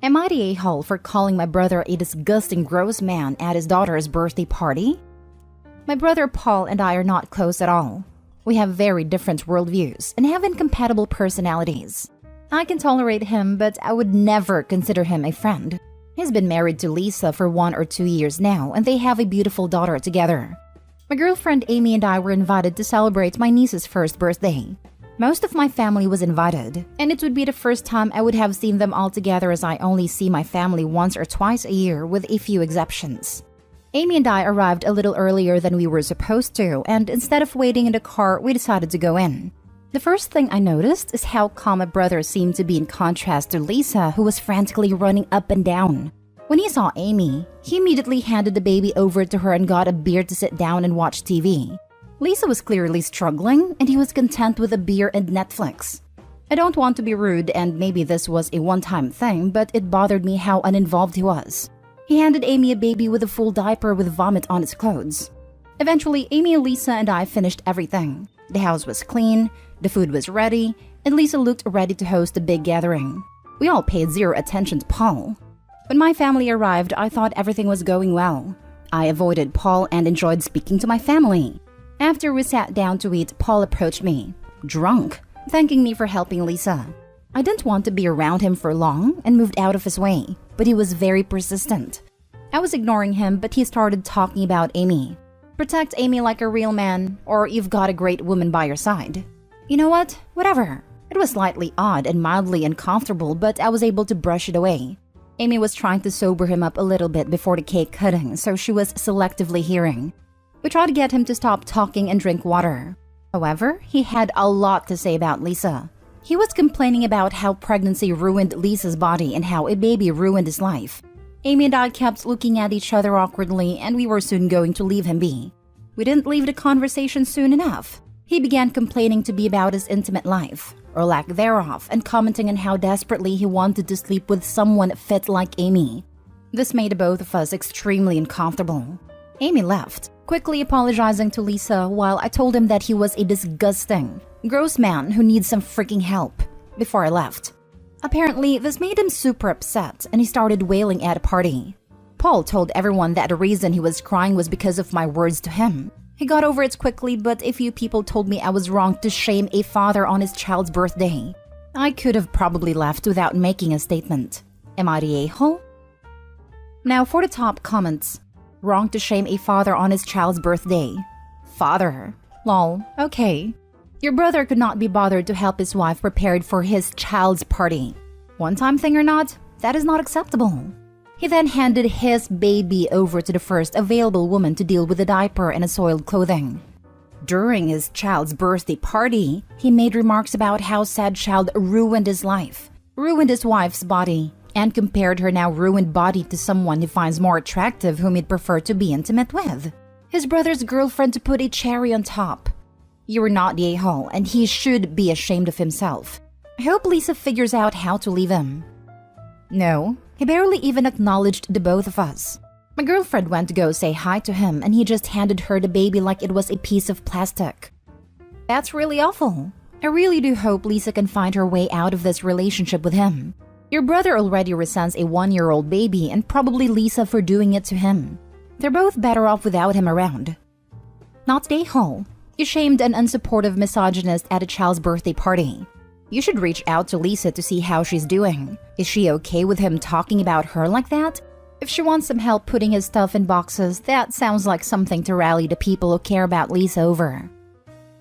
Am I the a-hole for calling my brother a disgusting gross man at his daughter's birthday party? My brother Paul and I are not close at all. We have very different worldviews and have incompatible personalities. I can tolerate him, but I would never consider him a friend. He's been married to Lisa for 1 or 2 years now, and they have a beautiful daughter together. My girlfriend Amy and I were invited to celebrate my niece's first birthday. Most of my family was invited, and it would be the first time I would have seen them all together, as I only see my family once or twice a year with a few exceptions. Amy and I arrived a little earlier than we were supposed to, and instead of waiting in the car, we decided to go in. The first thing I noticed is how calm my brother seemed to be in contrast to Lisa, who was frantically running up and down. When he saw Amy, he immediately handed the baby over to her and got a beer to sit down and watch TV. Lisa was clearly struggling, and he was content with a beer and Netflix. I don't want to be rude, and maybe this was a one-time thing, but it bothered me how uninvolved he was. He handed Amy a baby with a full diaper with vomit on its clothes. Eventually, Amy, Lisa, and I finished everything. The house was clean, the food was ready, and Lisa looked ready to host a big gathering. We all paid zero attention to Paul. When my family arrived, I thought everything was going well. I avoided Paul and enjoyed speaking to my family. After we sat down to eat, Paul approached me, drunk, thanking me for helping Lisa. I didn't want to be around him for long and moved out of his way, but he was very persistent. I was ignoring him, but he started talking about Amy. Protect Amy like a real man, or you've got a great woman by your side. You know what? Whatever. It was slightly odd and mildly uncomfortable, but I was able to brush it away. Amy was trying to sober him up a little bit before the cake cutting, so she was selectively hearing. We tried to get him to stop talking and drink water. However, he had a lot to say about Lisa. He was complaining about how pregnancy ruined Lisa's body and how a baby ruined his life. Amy and I kept looking at each other awkwardly, and we were soon going to leave him be. We didn't leave the conversation soon enough. He began complaining to me about his intimate life, or lack thereof, and commenting on how desperately he wanted to sleep with someone fit like Amy. This made both of us extremely uncomfortable. Amy left, quickly apologizing to Lisa while I told him that he was a disgusting, gross man who needs some freaking help, before I left. Apparently, this made him super upset, and he started wailing at a party. Paul told everyone that the reason he was crying was because of my words to him. He got over it quickly, but a few people told me I was wrong to shame a father on his child's birthday. I could have probably left without making a statement. Am I the a-hole? Now for the top comments. Wrong to shame a father on his child's birthday. Father. Lol. Okay. Your brother could not be bothered to help his wife prepared for his child's party. One-time thing or not, that is not acceptable. He then handed his baby over to the first available woman to deal with the diaper and a soiled clothing. During his child's birthday party, he made remarks about how said child ruined his life, ruined his wife's body, and compared her now ruined body to someone he finds more attractive whom he'd prefer to be intimate with. His brother's girlfriend to put a cherry on top. You are not the a-hole, and he should be ashamed of himself. I hope Lisa figures out how to leave him. No, he barely even acknowledged the both of us. My girlfriend went to go say hi to him, and he just handed her the baby like it was a piece of plastic. That's really awful. I really do hope Lisa can find her way out of this relationship with him. Your brother already resents a 1-year-old baby, and probably Lisa for doing it to him. They're both better off without him around. Not the a-hole. You shamed an unsupportive misogynist at a child's birthday party. You should reach out to Lisa to see how she's doing. Is she okay with him talking about her like that? If she wants some help putting his stuff in boxes, that sounds like something to rally the people who care about Lisa over.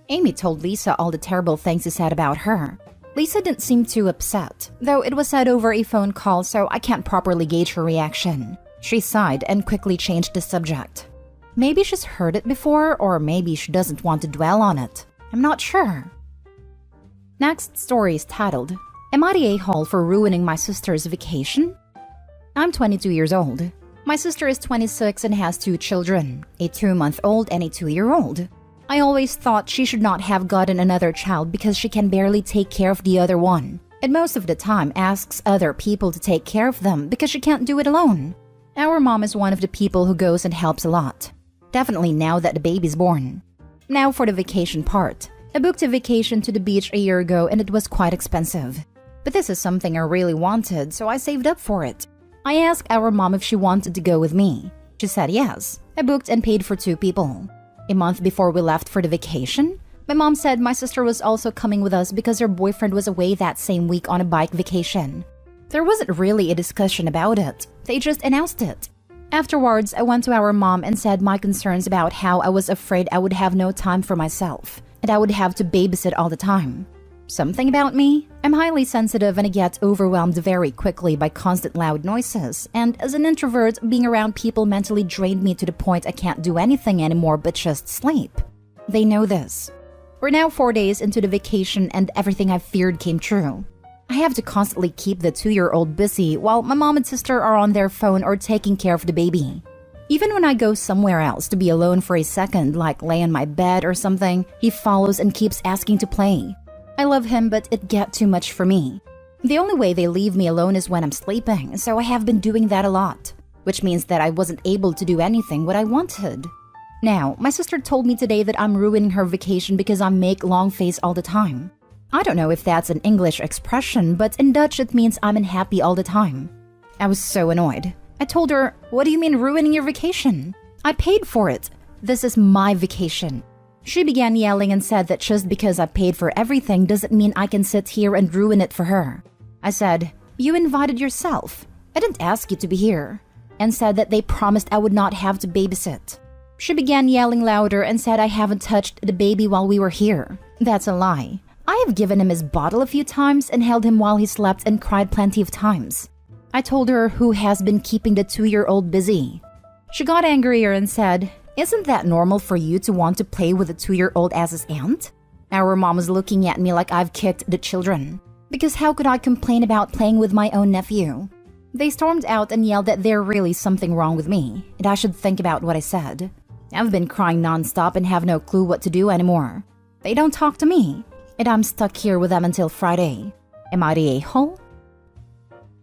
Amy told Lisa all the terrible things he said about her. Lisa didn't seem too upset, though it was said over a phone call, so I can't properly gauge her reaction. She sighed and quickly changed the subject. Maybe she's heard it before, or maybe she doesn't want to dwell on it. I'm not sure. Next story is titled, Am I the a-hole for ruining my sister's vacation? I'm 22 years old. My sister is 26 and has 2 children, a 2-month-old and a 2-year-old. I always thought she should not have gotten another child because she can barely take care of the other one, and most of the time asks other people to take care of them because she can't do it alone. Our mom is one of the people who goes and helps a lot. Definitely now that the baby's born. Now for the vacation part. I booked a vacation to the beach a year ago and it was quite expensive. But this is something I really wanted, so I saved up for it. I asked our mom if she wanted to go with me. She said yes. I booked and paid for 2 people. A month before we left for the vacation, my mom said my sister was also coming with us because her boyfriend was away that same week on a bike vacation. There wasn't really a discussion about it. They just announced it. Afterwards, I went to our mom and said my concerns about how I was afraid I would have no time for myself and I would have to babysit all the time. Something about me? I'm highly sensitive and I get overwhelmed very quickly by constant loud noises, and as an introvert, being around people mentally drained me to the point I can't do anything anymore but just sleep. They know this. We're now 4 days into the vacation and everything I feared came true. I have to constantly keep the 2-year-old busy while my mom and sister are on their phone or taking care of the baby. Even when I go somewhere else to be alone for a second, like lay on my bed or something, he follows and keeps asking to play. I love him, but it gets too much for me. The only way they leave me alone is when I'm sleeping, so I have been doing that a lot, which means that I wasn't able to do anything what I wanted. Now, my sister told me today that I'm ruining her vacation because I make long face all the time. I don't know if that's an English expression, but in Dutch it means I'm unhappy all the time. I was so annoyed. I told her, "What do you mean ruining your vacation? I paid for it. This is my vacation." She began yelling and said that just because I paid for everything doesn't mean I can sit here and ruin it for her. I said, "You invited yourself. I didn't ask you to be here," and said that they promised I would not have to babysit. She began yelling louder and said I haven't touched the baby while we were here. That's a lie. I have given him his bottle a few times and held him while he slept and cried plenty of times. I told her who has been keeping the 2-year-old busy. She got angrier and said, "Isn't that normal for you to want to play with a 2-year-old as his aunt?" Our mom was looking at me like I've kicked the children. Because how could I complain about playing with my own nephew? They stormed out and yelled that there's really something wrong with me, and I should think about what I said. I've been crying nonstop and have no clue what to do anymore. They don't talk to me, and I'm stuck here with them until Friday. Am I the a-hole?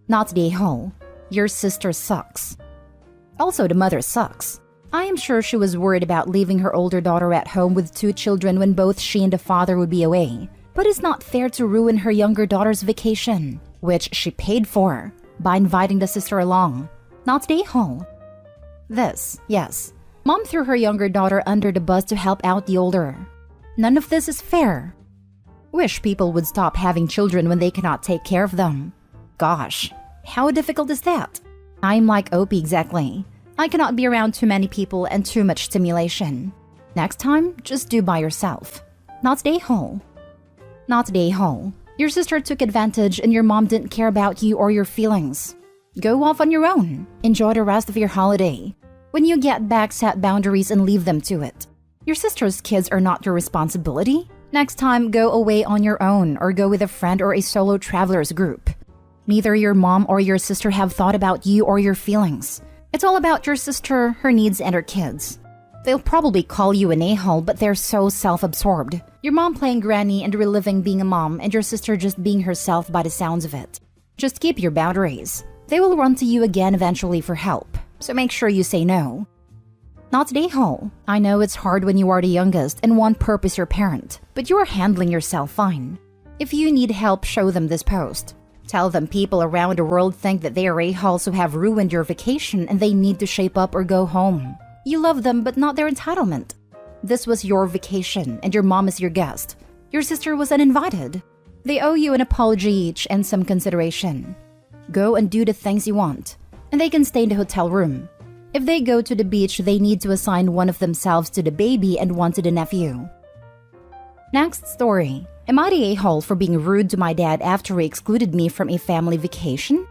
Not the a-hole. Your sister sucks. Also, the mother sucks. I am sure she was worried about leaving her older daughter at home with 2 children when both she and the father would be away. But it's not fair to ruin her younger daughter's vacation, which she paid for, by inviting the sister along. Not the a-hole. Yes. Mom threw her younger daughter under the bus to help out the older. None of this is fair. Wish people would stop having children when they cannot take care of them. Gosh, how difficult is that? I'm like Opie exactly. I cannot be around too many people and too much stimulation. Next time, just do by yourself. Not the a-hole. Not the a-hole. Your sister took advantage and your mom didn't care about you or your feelings. Go off on your own. Enjoy the rest of your holiday. When you get back, set boundaries and leave them to it. Your sister's kids are not your responsibility. Next time, go away on your own or go with a friend or a solo travelers group. Neither your mom or your sister have thought about you or your feelings. It's all about your sister, her needs, and her kids. They'll probably call you an a-hole, but they're so self-absorbed. Your mom playing granny and reliving being a mom, and your sister just being herself by the sounds of it. Just keep your boundaries. They will run to you again eventually for help, so make sure you say no. Not the a-hole. I know it's hard when you are the youngest and one purpose your parent, but you are handling yourself fine. If you need help, show them this post. Tell them people around the world think that they are a-holes who have ruined your vacation and they need to shape up or go home. You love them, but not their entitlement. This was your vacation, and your mom is your guest. Your sister was uninvited. They owe you an apology each and some consideration. Go and do the things you want, and they can stay in the hotel room. If they go to the beach, they need to assign one of themselves to the baby and one to the nephew. Next story. Am I the a-hole for being rude to my dad after he excluded me from a family vacation?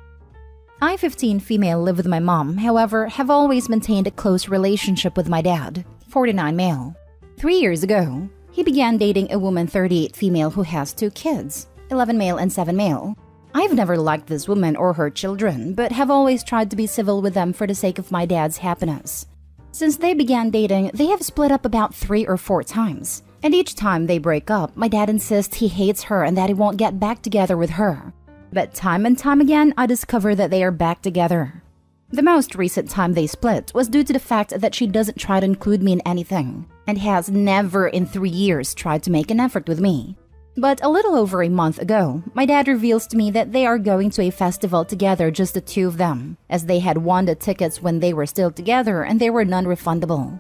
I, 15 female, live with my mom, however, have always maintained a close relationship with my dad, 49 male. 3 years ago, he began dating a woman, 38 female, who has 2 kids, 11 male and 7 male. I've never liked this woman or her children, but have always tried to be civil with them for the sake of my dad's happiness. Since they began dating, they have split up about 3 or 4 times, and each time they break up, my dad insists he hates her and that he won't get back together with her. But time and time again, I discover that they are back together. The most recent time they split was due to the fact that she doesn't try to include me in anything, and has never in 3 years tried to make an effort with me. But a little over a month ago, my dad reveals to me that they are going to a festival together, just the two of them, as they had won the tickets when they were still together and they were non-refundable.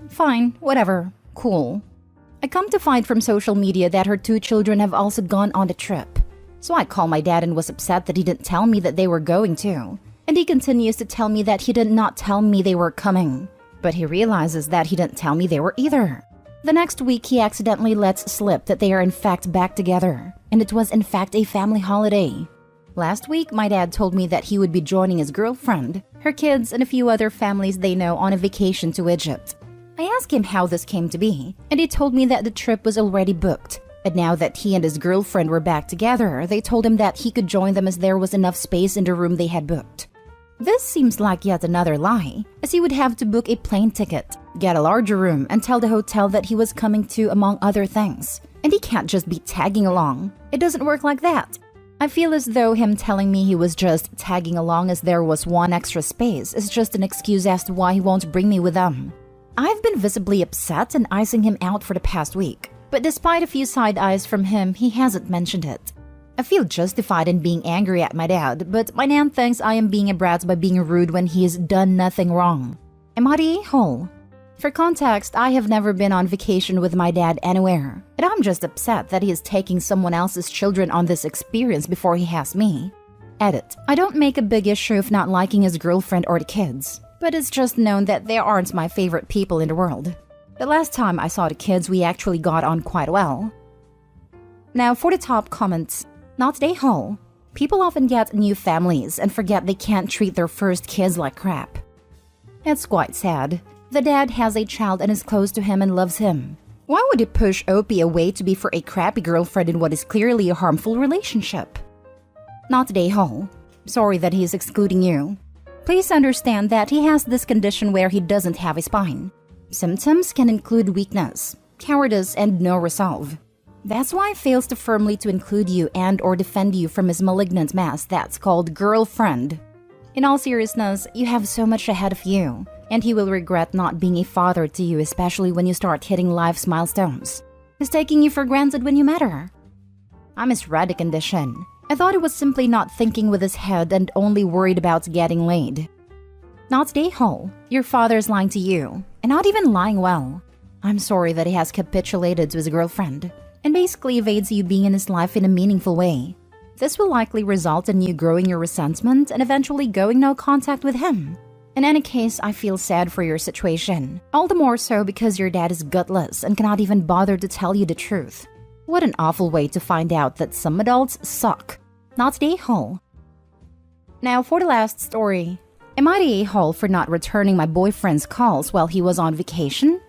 Fine, whatever, cool. I come to find from social media that her two children have also gone on the trip. So I call my dad and was upset that he didn't tell me that they were going to. And he continues to tell me that he did not tell me they were coming. But he realizes that he didn't tell me they were either. The next week, he accidentally lets slip that they are in fact back together, and it was in fact a family holiday. Last week, my dad told me that he would be joining his girlfriend, her kids, and a few other families they know on a vacation to Egypt. I asked him how this came to be, and he told me that the trip was already booked. And now that he and his girlfriend were back together, they told him that he could join them as there was enough space in the room they had booked. This seems like yet another lie, as he would have to book a plane ticket, get a larger room, and tell the hotel that he was coming to, among other things. And he can't just be tagging along. It doesn't work like that. I feel as though him telling me he was just tagging along as there was one extra space is just an excuse as to why he won't bring me with them. I've been visibly upset and icing him out for the past week, but despite a few side eyes from him, he hasn't mentioned it. I feel justified in being angry at my dad, but my nan thinks I am being a brat by being rude when he has done nothing wrong. Am I the a-hole? For context, I have never been on vacation with my dad anywhere, and I'm just upset that he is taking someone else's children on this experience before he has me. Edit. I don't make a big issue of not liking his girlfriend or the kids, but it's just known that they aren't my favorite people in the world. The last time I saw the kids, we actually got on quite well. Now for the top comments. Not the a-hole. People often get new families and forget they can't treat their first kids like crap. It's quite sad. The dad has a child and is close to him and loves him. Why would he push Opie away to be for a crappy girlfriend in what is clearly a harmful relationship? Not the a-hole. Sorry that he is excluding you. Please understand that he has this condition where he doesn't have a spine. Symptoms can include weakness, cowardice, and no resolve. That's why he fails to firmly to include you and or defend you from his malignant mess that's called girlfriend. In all seriousness, you have so much ahead of you, and he will regret not being a father to you, especially when you start hitting life's milestones. He's taking you for granted when you matter. I misread the condition. I thought he was simply not thinking with his head and only worried about getting laid. Not the a-hole. Your father's lying to you, and not even lying well. I'm sorry that he has capitulated to his girlfriend and basically evades you being in his life in a meaningful way. This will likely result in you growing your resentment and eventually going no contact with him. In any case, I feel sad for your situation. All the more so because your dad is gutless and cannot even bother to tell you the truth. What an awful way to find out that some adults suck. Not the a-hole. Now for the last story. Am I the a-hole for not returning my boyfriend's calls while he was on vacation?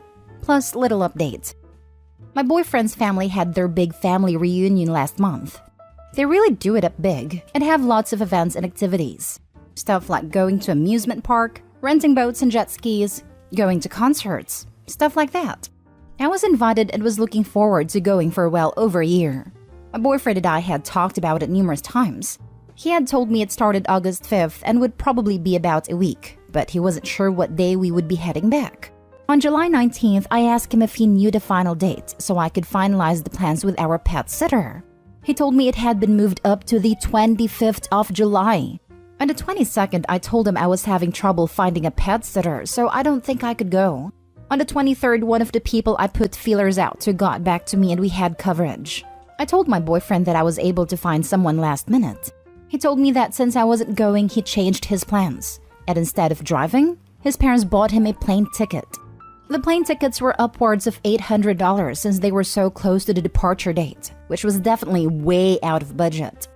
Plus little update. My boyfriend's family had their big family reunion last month. They really do it up big and have lots of events and activities. Stuff like going to amusement park, renting boats and jet skis, going to concerts, stuff like that. I was invited and was looking forward to going for well over a year. My boyfriend and I had talked about it numerous times. He had told me it started August 5th and would probably be about a week, but he wasn't sure what day we would be heading back. On July 19th, I asked him if he knew the final date so I could finalize the plans with our pet sitter. He told me it had been moved up to the 25th of July. On the 22nd, I told him I was having trouble finding a pet sitter, so I don't think I could go. On the 23rd, one of the people I put feelers out to got back to me and we had coverage. I told my boyfriend that I was able to find someone last minute. He told me that since I wasn't going, he changed his plans. And instead of driving, his parents bought him a plane ticket. The plane tickets were upwards of $800 since they were so close to the departure date, which was definitely way out of budget.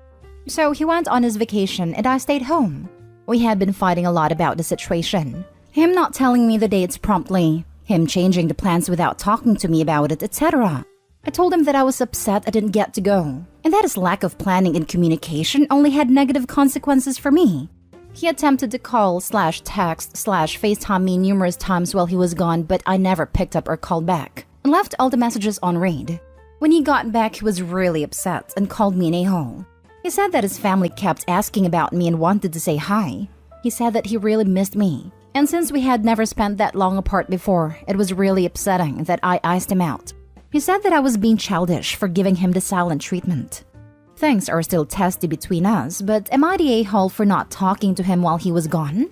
So he went on his vacation and I stayed home. We had been fighting a lot about the situation. Him not telling me the dates promptly, him changing the plans without talking to me about it, etc. I told him that I was upset I didn't get to go, and that his lack of planning and communication only had negative consequences for me. He attempted to call/text/FaceTime me numerous times while he was gone, but I never picked up or called back, and left all the messages on read. When he got back, he was really upset and called me an a-hole. He said that his family kept asking about me and wanted to say hi. He said that he really missed me, and since we had never spent that long apart before, it was really upsetting that I iced him out. He said that I was being childish for giving him the silent treatment. Things are still testy between us, but am I the a-hole for not talking to him while he was gone?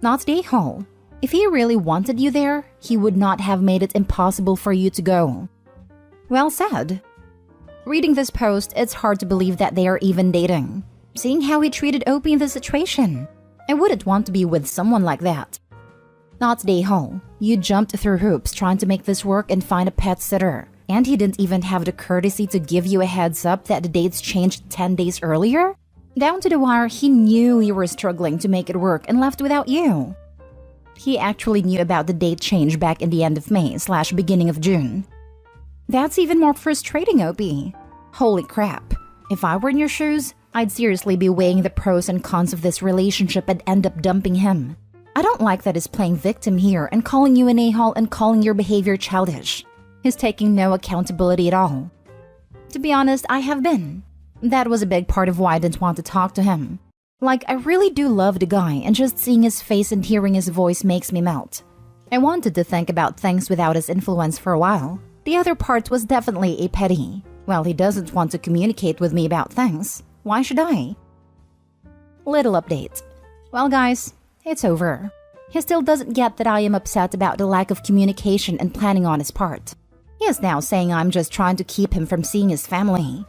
Not the a-hole. If he really wanted you there, he would not have made it impossible for you to go. Well said. Reading this post, it's hard to believe that they are even dating. Seeing how he treated Opie in this situation, I wouldn't want to be with someone like that. Not the a-hole. You jumped through hoops trying to make this work and find a pet sitter. And he didn't even have the courtesy to give you a heads up that the dates changed 10 days earlier? Down to the wire, he knew you were struggling to make it work and left without you. He actually knew about the date change back in the end of May/beginning of June. That's even more frustrating, Opie. Holy crap. If I were in your shoes, I'd seriously be weighing the pros and cons of this relationship and end up dumping him. I don't like that he's playing victim here and calling you an a-hole and calling your behavior childish. He's taking no accountability at all. To be honest, I have been. That was a big part of why I didn't want to talk to him. Like, I really do love the guy, and just seeing his face and hearing his voice makes me melt. I wanted to think about things without his influence for a while. The other part was definitely a petty. Well, he doesn't want to communicate with me about things. Why should I? Little update. Well, guys, it's over. He still doesn't get that I am upset about the lack of communication and planning on his part. He is now saying I'm just trying to keep him from seeing his family.